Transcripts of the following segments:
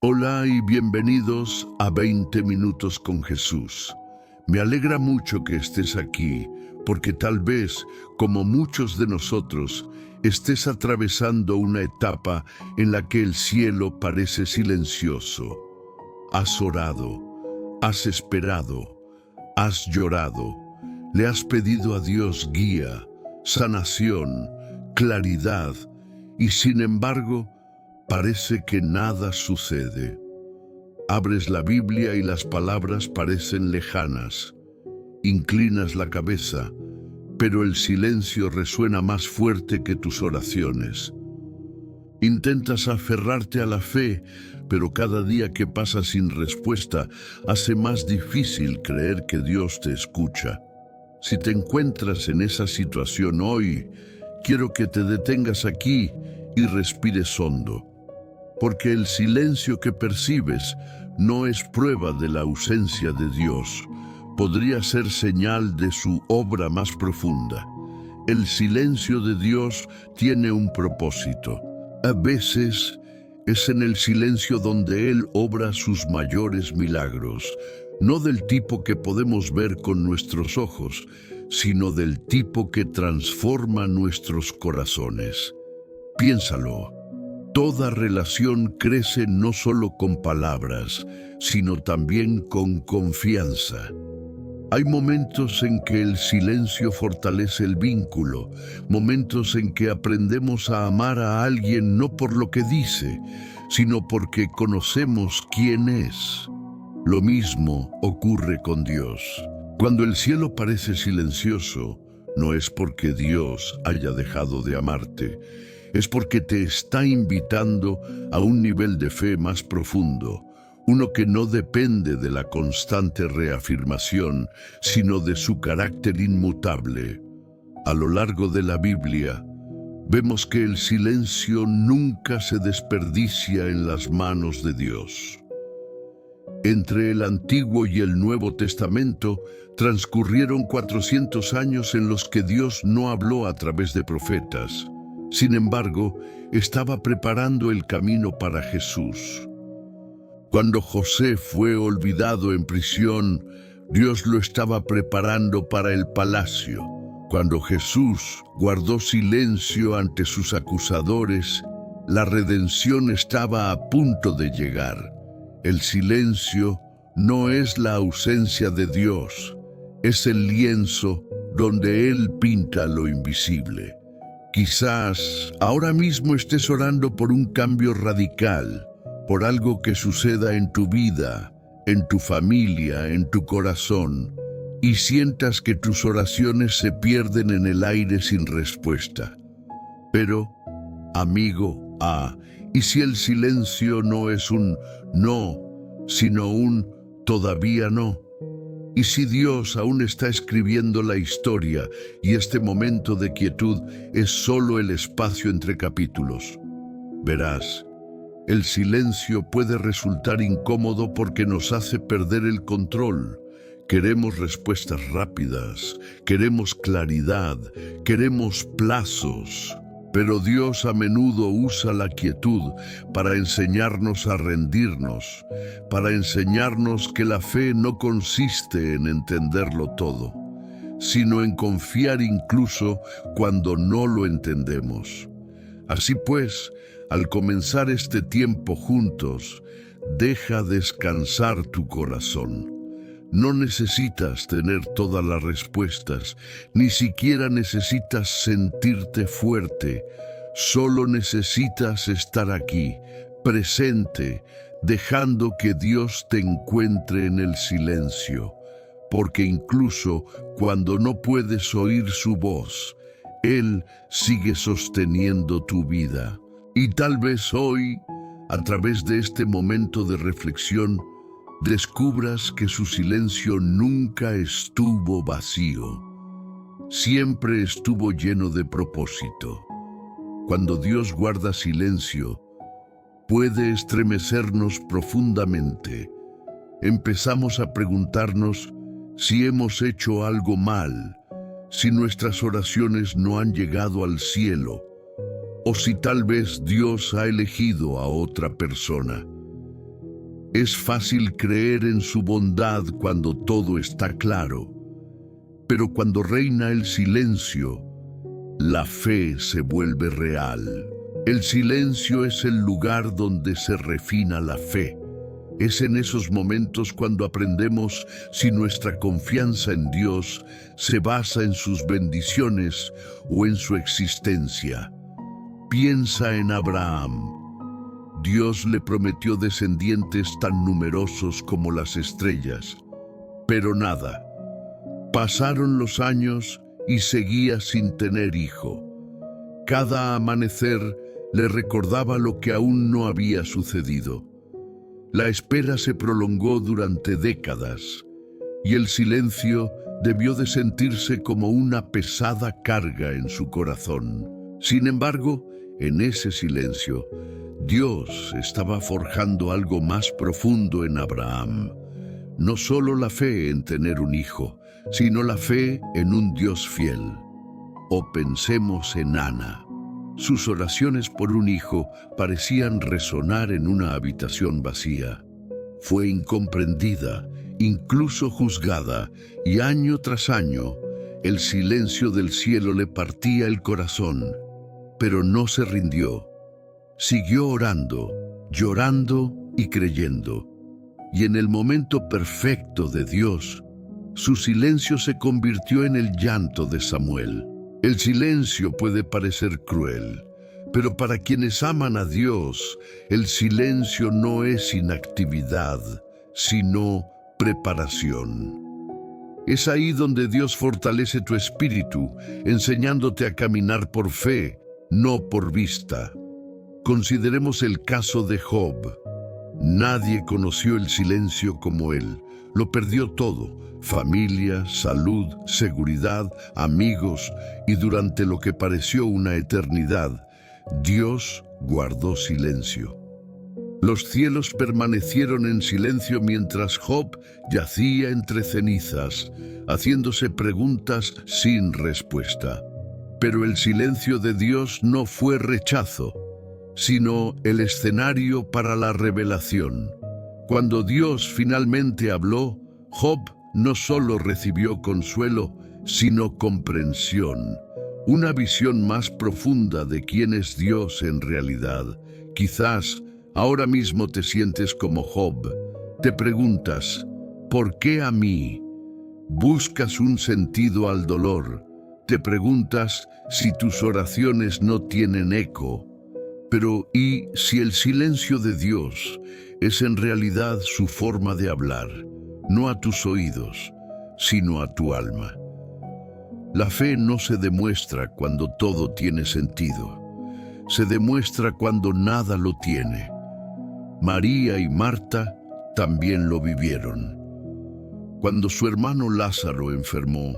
Hola y bienvenidos a 20 Minutos con Jesús. Me alegra mucho que estés aquí, porque tal vez, como muchos de nosotros, estés atravesando una etapa en la que el cielo parece silencioso. Has orado, has esperado, has llorado, le has pedido a Dios guía, sanación, claridad, y sin embargo, parece que nada sucede. Abres la Biblia y las palabras parecen lejanas. Inclinas la cabeza, pero el silencio resuena más fuerte que tus oraciones. Intentas aferrarte a la fe, pero cada día que pasa sin respuesta hace más difícil creer que Dios te escucha. Si te encuentras en esa situación hoy, quiero que te detengas aquí y respires hondo. Porque el silencio que percibes no es prueba de la ausencia de Dios. Podría ser señal de su obra más profunda. El silencio de Dios tiene un propósito. A veces es en el silencio donde Él obra sus mayores milagros, no del tipo que podemos ver con nuestros ojos, sino del tipo que transforma nuestros corazones. Piénsalo. Toda relación crece no solo con palabras, sino también con confianza. Hay momentos en que el silencio fortalece el vínculo, momentos en que aprendemos a amar a alguien no por lo que dice, sino porque conocemos quién es. Lo mismo ocurre con Dios. Cuando el cielo parece silencioso, no es porque Dios haya dejado de amarte, es porque te está invitando a un nivel de fe más profundo, uno que no depende de la constante reafirmación, sino de su carácter inmutable. A lo largo de la Biblia, vemos que el silencio nunca se desperdicia en las manos de Dios. Entre el Antiguo y el Nuevo Testamento transcurrieron 400 años en los que Dios no habló a través de profetas. Sin embargo, estaba preparando el camino para Jesús. Cuando José fue olvidado en prisión, Dios lo estaba preparando para el palacio. Cuando Jesús guardó silencio ante sus acusadores, la redención estaba a punto de llegar. El silencio no es la ausencia de Dios, es el lienzo donde Él pinta lo invisible. Quizás ahora mismo estés orando por un cambio radical, por algo que suceda en tu vida, en tu familia, en tu corazón, y sientas que tus oraciones se pierden en el aire sin respuesta. Pero, amigo, ¿y si el silencio no es un no, sino un todavía no? ¿Y si Dios aún está escribiendo la historia y este momento de quietud es solo el espacio entre capítulos? Verás, el silencio puede resultar incómodo porque nos hace perder el control. Queremos respuestas rápidas, queremos claridad, queremos plazos. Pero Dios a menudo usa la quietud para enseñarnos a rendirnos, para enseñarnos que la fe no consiste en entenderlo todo, sino en confiar incluso cuando no lo entendemos. Así pues, al comenzar este tiempo juntos, deja descansar tu corazón. No necesitas tener todas las respuestas, ni siquiera necesitas sentirte fuerte. Solo necesitas estar aquí, presente, dejando que Dios te encuentre en el silencio. Porque incluso cuando no puedes oír su voz, Él sigue sosteniendo tu vida. Y tal vez hoy, a través de este momento de reflexión, descubras que su silencio nunca estuvo vacío. Siempre estuvo lleno de propósito. Cuando Dios guarda silencio, puede estremecernos profundamente. Empezamos a preguntarnos si hemos hecho algo mal, si nuestras oraciones no han llegado al cielo, o si tal vez Dios ha elegido a otra persona. Es fácil creer en su bondad cuando todo está claro, pero cuando reina el silencio, la fe se vuelve real. El silencio es el lugar donde se refina la fe. Es en esos momentos cuando aprendemos si nuestra confianza en Dios se basa en sus bendiciones o en su existencia. Piensa en Abraham. Dios le prometió descendientes tan numerosos como las estrellas, pero nada. Pasaron los años y seguía sin tener hijo. Cada amanecer le recordaba lo que aún no había sucedido. La espera se prolongó durante décadas y el silencio debió de sentirse como una pesada carga en su corazón. Sin embargo, en ese silencio, Dios estaba forjando algo más profundo en Abraham. No solo la fe en tener un hijo, sino la fe en un Dios fiel. O pensemos en Ana. Sus oraciones por un hijo parecían resonar en una habitación vacía. Fue incomprendida, incluso juzgada, y año tras año, el silencio del cielo le partía el corazón. Pero no se rindió. Siguió orando, llorando y creyendo. Y en el momento perfecto de Dios, su silencio se convirtió en el llanto de Samuel. El silencio puede parecer cruel, pero para quienes aman a Dios, el silencio no es inactividad, sino preparación. Es ahí donde Dios fortalece tu espíritu, enseñándote a caminar por fe, no por vista. Consideremos el caso de Job. Nadie conoció el silencio como él. Lo perdió todo: familia, salud, seguridad, amigos, y durante lo que pareció una eternidad, Dios guardó silencio. Los cielos permanecieron en silencio mientras Job yacía entre cenizas, haciéndose preguntas sin respuesta. Pero el silencio de Dios no fue rechazo, sino el escenario para la revelación. Cuando Dios finalmente habló, Job no solo recibió consuelo, sino comprensión, una visión más profunda de quién es Dios en realidad. Quizás ahora mismo te sientes como Job. Te preguntas, ¿por qué a mí? Buscas un sentido al dolor. Te preguntas si tus oraciones no tienen eco. Pero ¿y si el silencio de Dios es en realidad su forma de hablar, no a tus oídos, sino a tu alma? La fe no se demuestra cuando todo tiene sentido. Se demuestra cuando nada lo tiene. María y Marta también lo vivieron. Cuando su hermano Lázaro enfermó,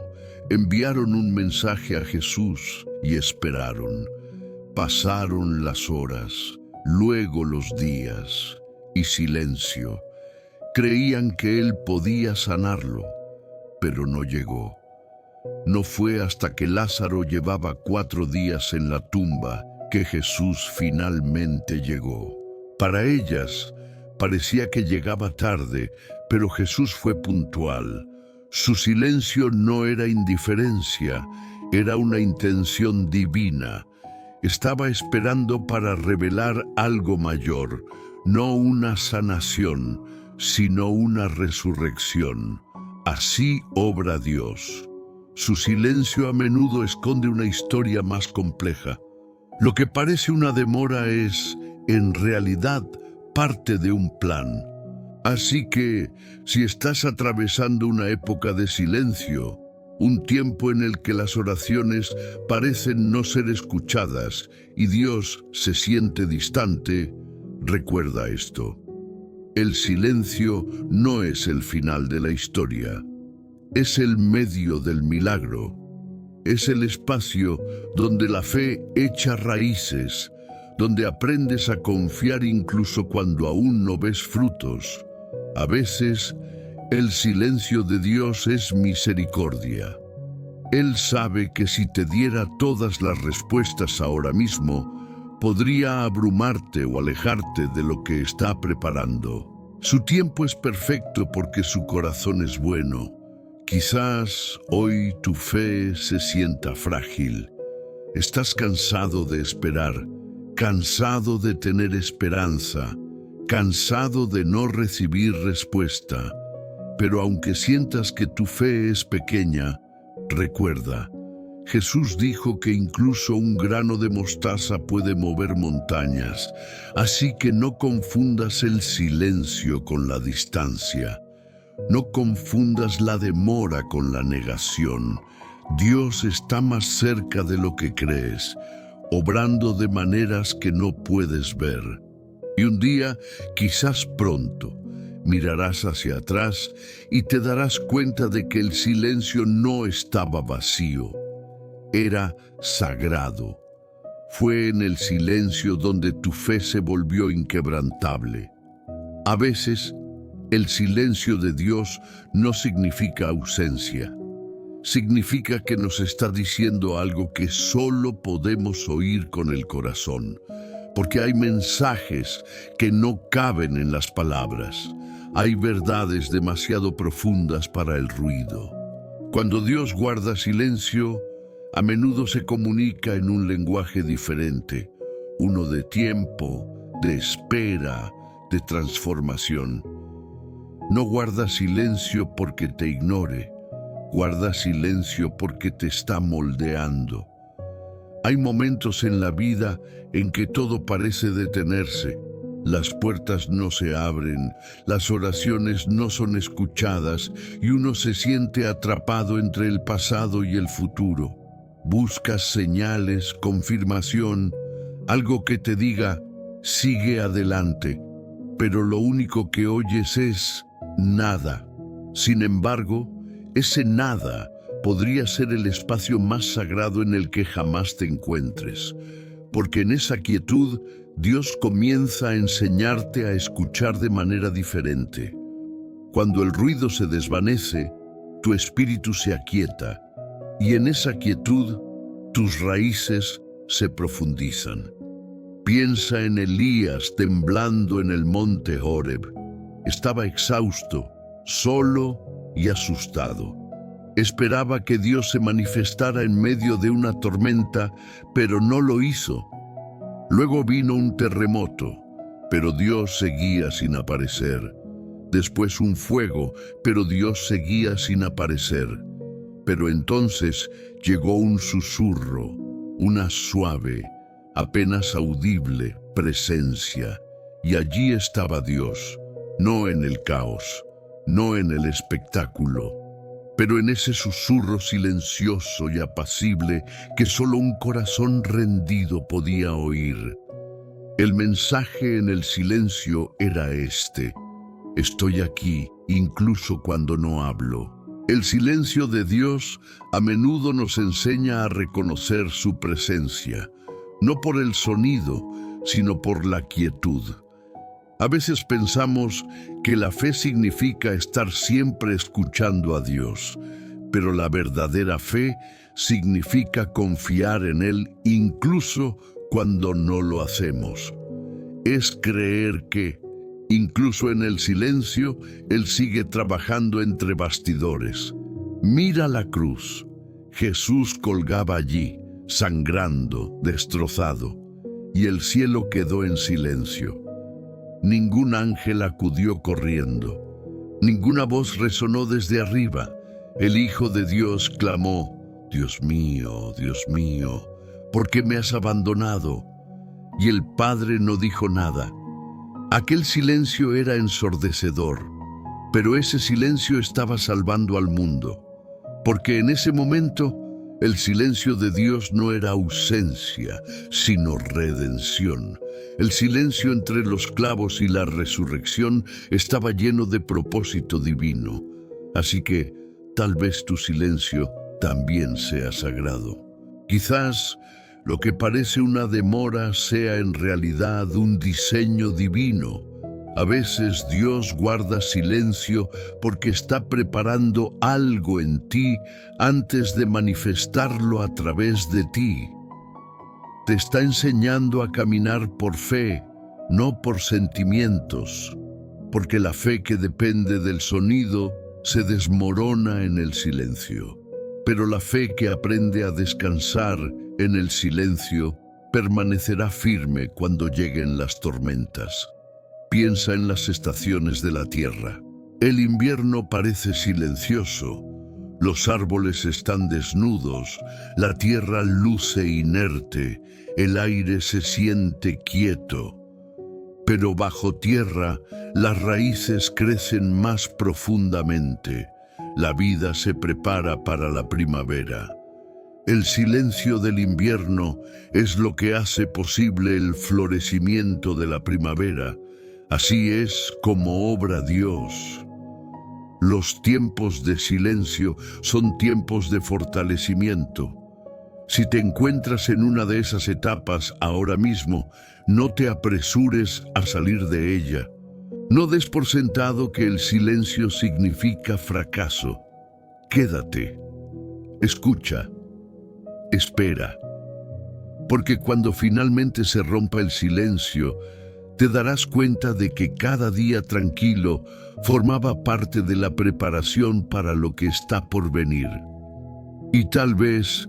enviaron un mensaje a Jesús y esperaron. Pasaron las horas, luego los días, y silencio. Creían que él podía sanarlo, pero no llegó. No fue hasta que Lázaro llevaba 4 días en la tumba que Jesús finalmente llegó. Para ellas, parecía que llegaba tarde, pero Jesús fue puntual. Su silencio no era indiferencia, era una intención divina. Estaba esperando para revelar algo mayor, no una sanación, sino una resurrección. Así obra Dios. Su silencio a menudo esconde una historia más compleja. Lo que parece una demora es, en realidad, parte de un plan. Así que, si estás atravesando una época de silencio, un tiempo en el que las oraciones parecen no ser escuchadas y Dios se siente distante, recuerda esto. El silencio no es el final de la historia, es el medio del milagro. Es el espacio donde la fe echa raíces, donde aprendes a confiar incluso cuando aún no ves frutos. A veces, el silencio de Dios es misericordia. Él sabe que si te diera todas las respuestas ahora mismo, podría abrumarte o alejarte de lo que está preparando. Su tiempo es perfecto porque su corazón es bueno. Quizás hoy tu fe se sienta frágil. Estás cansado de esperar, cansado de tener esperanza, cansado de no recibir respuesta. Pero aunque sientas que tu fe es pequeña, recuerda, Jesús dijo que incluso un grano de mostaza puede mover montañas, así que no confundas el silencio con la distancia. No confundas la demora con la negación. Dios está más cerca de lo que crees, obrando de maneras que no puedes ver. Y un día, quizás pronto, mirarás hacia atrás y te darás cuenta de que el silencio no estaba vacío, era sagrado. Fue en el silencio donde tu fe se volvió inquebrantable. A veces, el silencio de Dios no significa ausencia. Significa que nos está diciendo algo que solo podemos oír con el corazón, porque hay mensajes que no caben en las palabras. Hay verdades demasiado profundas para el ruido. Cuando Dios guarda silencio, a menudo se comunica en un lenguaje diferente, uno de tiempo, de espera, de transformación. No guarda silencio porque te ignore, guarda silencio porque te está moldeando. Hay momentos en la vida en que todo parece detenerse. Las puertas no se abren, las oraciones no son escuchadas y uno se siente atrapado entre el pasado y el futuro. Buscas señales, confirmación, algo que te diga, sigue adelante, pero lo único que oyes es nada. Sin embargo, ese nada podría ser el espacio más sagrado en el que jamás te encuentres, porque en esa quietud Dios comienza a enseñarte a escuchar de manera diferente. Cuando el ruido se desvanece, tu espíritu se aquieta, y en esa quietud tus raíces se profundizan. Piensa en Elías temblando en el monte Horeb. Estaba exhausto, solo y asustado. Esperaba que Dios se manifestara en medio de una tormenta, pero no lo hizo. Luego vino un terremoto, pero Dios seguía sin aparecer. Después un fuego, pero Dios seguía sin aparecer. Pero entonces llegó un susurro, una suave, apenas audible presencia, y allí estaba Dios, no en el caos, no en el espectáculo, pero en ese susurro silencioso y apacible que solo un corazón rendido podía oír. El mensaje en el silencio era este: estoy aquí, incluso cuando no hablo. El silencio de Dios a menudo nos enseña a reconocer su presencia, no por el sonido, sino por la quietud. A veces pensamos que la fe significa estar siempre escuchando a Dios, pero la verdadera fe significa confiar en Él incluso cuando no lo hacemos. Es creer que, incluso en el silencio, Él sigue trabajando entre bastidores. Mira la cruz. Jesús colgaba allí, sangrando, destrozado, y el cielo quedó en silencio. Ningún ángel acudió corriendo. Ninguna voz resonó desde arriba. El Hijo de Dios clamó: Dios mío, ¿por qué me has abandonado? Y el Padre no dijo nada. Aquel silencio era ensordecedor, pero ese silencio estaba salvando al mundo, porque en ese momento el silencio de Dios no era ausencia, sino redención. El silencio entre los clavos y la resurrección estaba lleno de propósito divino. Así que tal vez tu silencio también sea sagrado. Quizás lo que parece una demora sea en realidad un diseño divino. A veces Dios guarda silencio porque está preparando algo en ti antes de manifestarlo a través de ti. Te está enseñando a caminar por fe, no por sentimientos, porque la fe que depende del sonido se desmorona en el silencio. Pero la fe que aprende a descansar en el silencio permanecerá firme cuando lleguen las tormentas. Piensa en las estaciones de la tierra. El invierno parece silencioso. Los árboles están desnudos, la tierra luce inerte, el aire se siente quieto. Pero bajo tierra, las raíces crecen más profundamente. La vida se prepara para la primavera. El silencio del invierno es lo que hace posible el florecimiento de la primavera. Así es como obra Dios. Los tiempos de silencio son tiempos de fortalecimiento. Si te encuentras en una de esas etapas ahora mismo, no te apresures a salir de ella. No des por sentado que el silencio significa fracaso. Quédate, escucha, espera. Porque cuando finalmente se rompa el silencio, te darás cuenta de que cada día tranquilo formaba parte de la preparación para lo que está por venir. Y tal vez,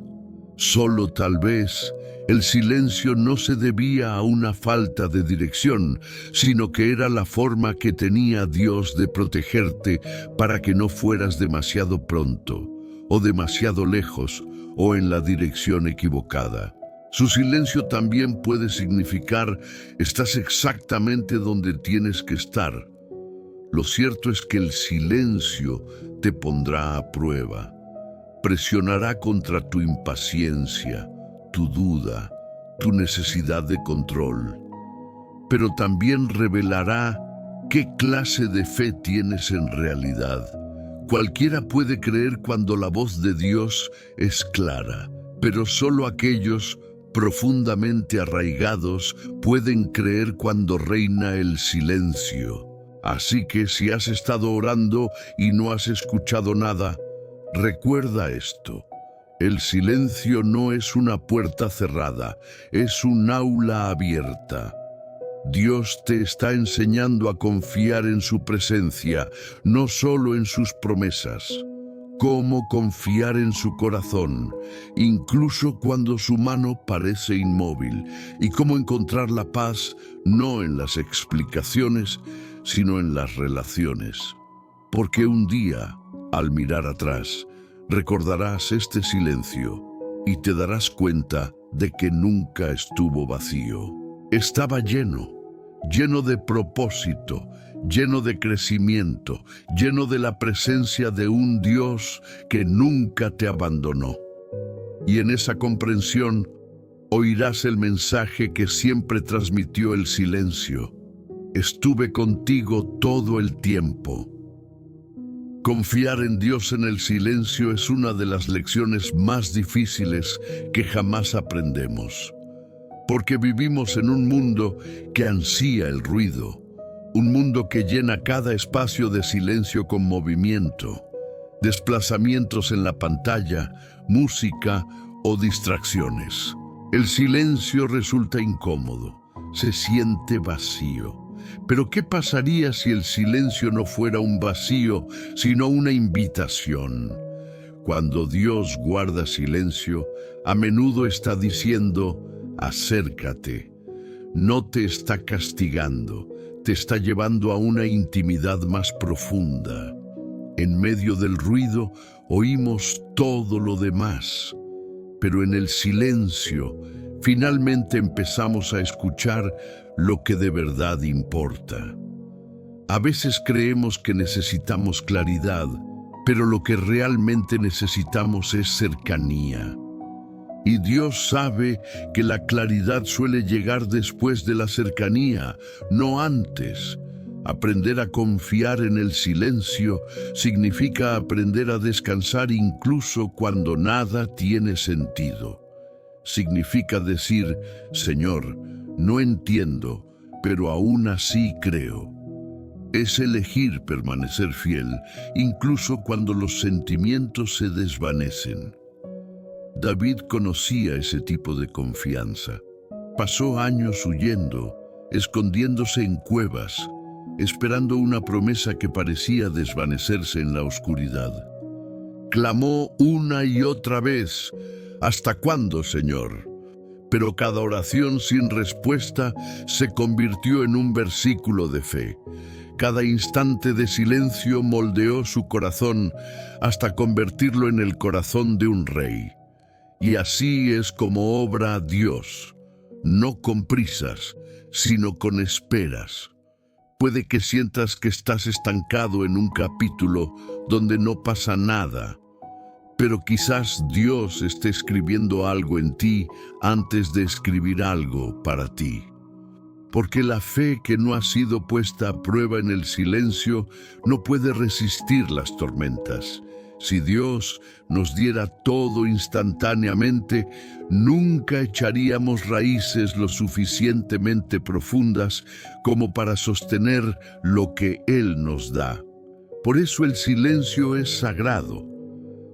solo tal vez, el silencio no se debía a una falta de dirección, sino que era la forma que tenía Dios de protegerte para que no fueras demasiado pronto, o demasiado lejos, o en la dirección equivocada. Su silencio también puede significar estás exactamente donde tienes que estar. Lo cierto es que el silencio te pondrá a prueba. Presionará contra tu impaciencia, tu duda, tu necesidad de control. Pero también revelará qué clase de fe tienes en realidad. Cualquiera puede creer cuando la voz de Dios es clara, pero solo aquellos profundamente arraigados pueden creer cuando reina el silencio. Así que si has estado orando y no has escuchado nada, recuerda esto. El silencio no es una puerta cerrada, es un aula abierta. Dios te está enseñando a confiar en su presencia, no solo en sus promesas. Cómo confiar en su corazón, incluso cuando su mano parece inmóvil, y cómo encontrar la paz no en las explicaciones, sino en las relaciones. Porque un día, al mirar atrás, recordarás este silencio y te darás cuenta de que nunca estuvo vacío. Estaba lleno de propósito, lleno de crecimiento, lleno de la presencia de un Dios que nunca te abandonó. Y en esa comprensión oirás el mensaje que siempre transmitió el silencio. Estuve contigo todo el tiempo. Confiar en Dios en el silencio es una de las lecciones más difíciles que jamás aprendemos. Porque vivimos en un mundo que ansía el ruido, un mundo que llena cada espacio de silencio con movimiento, desplazamientos en la pantalla, música o distracciones. El silencio resulta incómodo, se siente vacío. Pero ¿qué pasaría si el silencio no fuera un vacío, sino una invitación? Cuando Dios guarda silencio, a menudo está diciendo: acércate. No te está castigando, te está llevando a una intimidad más profunda. En medio del ruido oímos todo lo demás, pero en el silencio finalmente empezamos a escuchar lo que de verdad importa. A veces creemos que necesitamos claridad, pero lo que realmente necesitamos es cercanía. Y Dios sabe que la claridad suele llegar después de la cercanía, no antes. Aprender a confiar en el silencio significa aprender a descansar incluso cuando nada tiene sentido. Significa decir: Señor, no entiendo, pero aún así creo. Es elegir permanecer fiel, incluso cuando los sentimientos se desvanecen. David conocía ese tipo de confianza. Pasó años huyendo, escondiéndose en cuevas, esperando una promesa que parecía desvanecerse en la oscuridad. Clamó una y otra vez: ¿hasta cuándo, Señor? Pero cada oración sin respuesta se convirtió en un versículo de fe. Cada instante de silencio moldeó su corazón hasta convertirlo en el corazón de un rey. Y así es como obra Dios, no con prisas, sino con esperas. Puede que sientas que estás estancado en un capítulo donde no pasa nada, pero quizás Dios esté escribiendo algo en ti antes de escribir algo para ti. Porque la fe que no ha sido puesta a prueba en el silencio no puede resistir las tormentas. Si Dios nos diera todo instantáneamente, nunca echaríamos raíces lo suficientemente profundas como para sostener lo que Él nos da. Por eso el silencio es sagrado.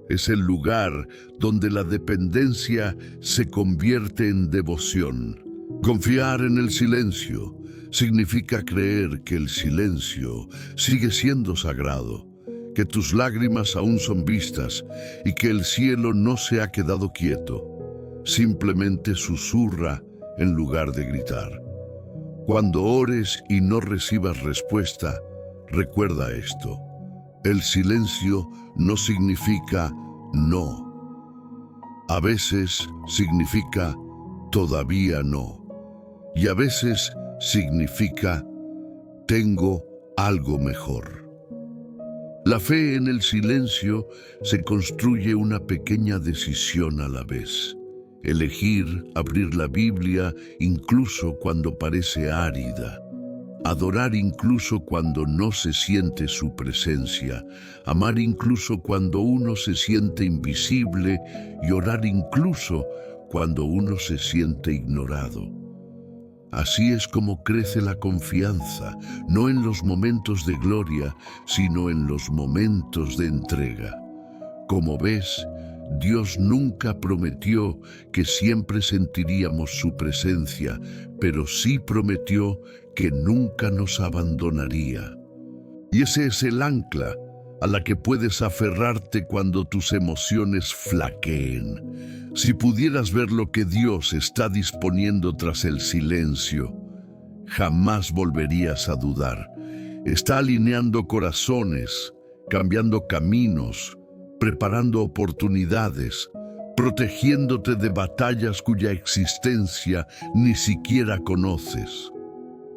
Es el lugar donde la dependencia se convierte en devoción. Confiar en el silencio significa creer que el silencio sigue siendo sagrado, que tus lágrimas aún son vistas y que el cielo no se ha quedado quieto. Simplemente susurra en lugar de gritar. Cuando ores y no recibas respuesta, recuerda esto: el silencio no significa no. A veces significa todavía no. Y a veces significa tengo algo mejor. La fe en el silencio se construye una pequeña decisión a la vez. Elegir abrir la Biblia incluso cuando parece árida. Adorar incluso cuando no se siente su presencia. Amar incluso cuando uno se siente invisible. Y orar incluso cuando uno se siente ignorado. Así es como crece la confianza, no en los momentos de gloria, sino en los momentos de entrega. Como ves, Dios nunca prometió que siempre sentiríamos su presencia, pero sí prometió que nunca nos abandonaría. Y ese es el ancla a la que puedes aferrarte cuando tus emociones flaqueen. Si pudieras ver lo que Dios está disponiendo tras el silencio, jamás volverías a dudar. Está alineando corazones, cambiando caminos, preparando oportunidades, protegiéndote de batallas cuya existencia ni siquiera conoces.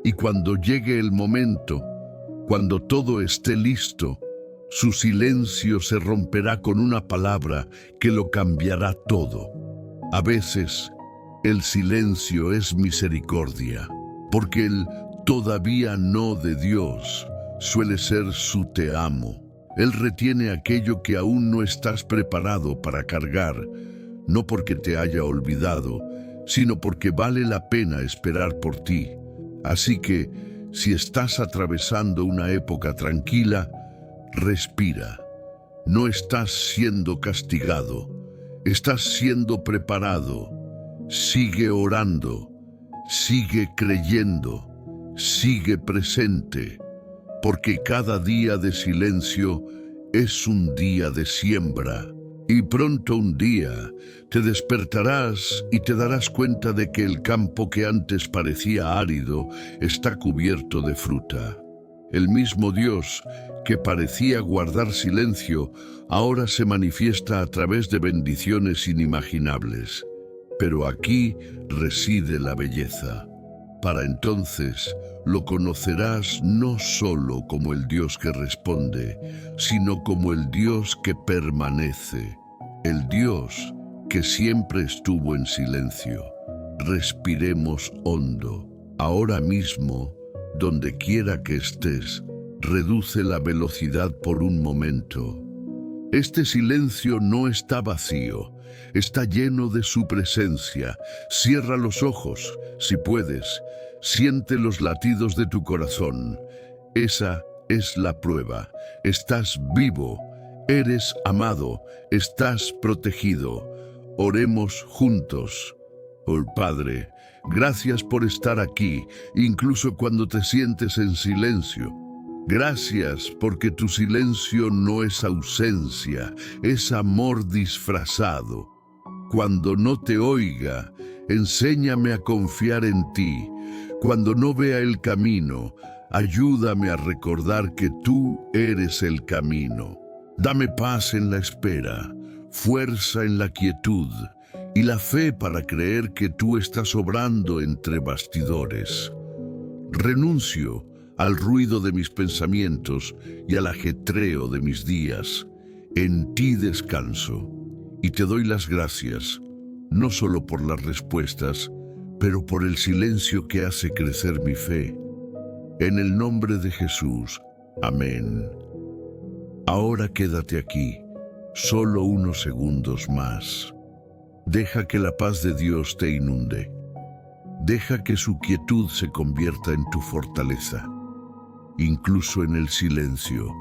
Y cuando llegue el momento, cuando todo esté listo, su silencio se romperá con una palabra que lo cambiará todo. A veces, el silencio es misericordia, porque el todavía no de Dios suele ser su te amo. Él retiene aquello que aún no estás preparado para cargar, no porque te haya olvidado, sino porque vale la pena esperar por ti. Así que, si estás atravesando una época tranquila, respira. No estás siendo castigado, estás siendo preparado. Sigue orando, sigue creyendo, sigue presente, porque cada día de silencio es un día de siembra. Y pronto un día te despertarás y te darás cuenta de que el campo que antes parecía árido está cubierto de fruta. El mismo Dios que parecía guardar silencio, ahora se manifiesta a través de bendiciones inimaginables. Pero aquí reside la belleza. Para entonces lo conocerás no solo como el Dios que responde, sino como el Dios que permanece, el Dios que siempre estuvo en silencio. Respiremos hondo. Ahora mismo, donde quiera que estés, reduce la velocidad por un momento. Este silencio no está vacío, está lleno de su presencia. Cierra los ojos, si puedes. Siente los latidos de tu corazón. Esa es la prueba. Estás vivo, eres amado, estás protegido. Oremos juntos. Oh Padre, Gracias por estar aquí, incluso cuando te sientes en silencio. Gracias porque tu silencio no es ausencia, es amor disfrazado. Cuando no te oiga, enséñame a confiar en ti. Cuando no vea el camino, ayúdame a recordar que tú eres el camino. Dame paz en la espera, fuerza en la quietud y la fe para creer que tú estás obrando entre bastidores. Renuncio al ruido de mis pensamientos y al ajetreo de mis días. En ti descanso y te doy las gracias, no solo por las respuestas, pero por el silencio que hace crecer mi fe. En el nombre de Jesús. Amén. Ahora quédate aquí, solo unos segundos más. Deja que la paz de Dios te inunde. Deja que su quietud se convierta en tu fortaleza. Incluso en el silencio,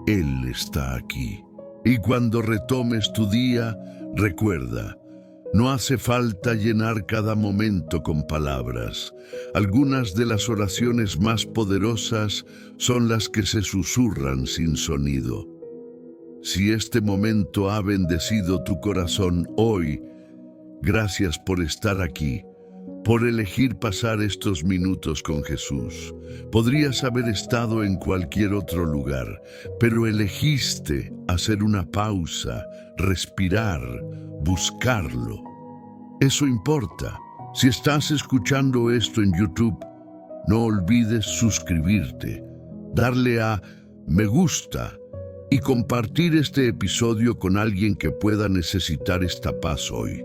Él está aquí. Y cuando retomes tu día, recuerda, no hace falta llenar cada momento con palabras. Algunas de las oraciones más poderosas son las que se susurran sin sonido. Si este momento ha bendecido tu corazón hoy, gracias por estar aquí, por elegir pasar estos minutos con Jesús. Podrías haber estado en cualquier otro lugar, pero elegiste hacer una pausa, respirar, buscarlo. Eso importa. Si estás escuchando esto en YouTube, no olvides suscribirte, darle a me gusta y compartir este episodio con alguien que pueda necesitar esta paz hoy.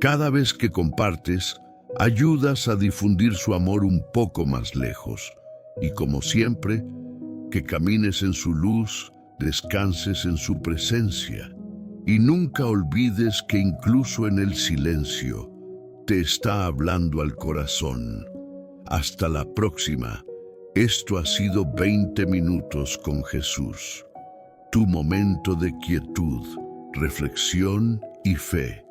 Cada vez que compartes, ayudas a difundir su amor un poco más lejos. Y como siempre, que camines en su luz, descanses en su presencia. Y nunca olvides que incluso en el silencio, te está hablando al corazón. Hasta la próxima. Esto ha sido 20 minutos con Jesús. Tu momento de quietud, reflexión y fe.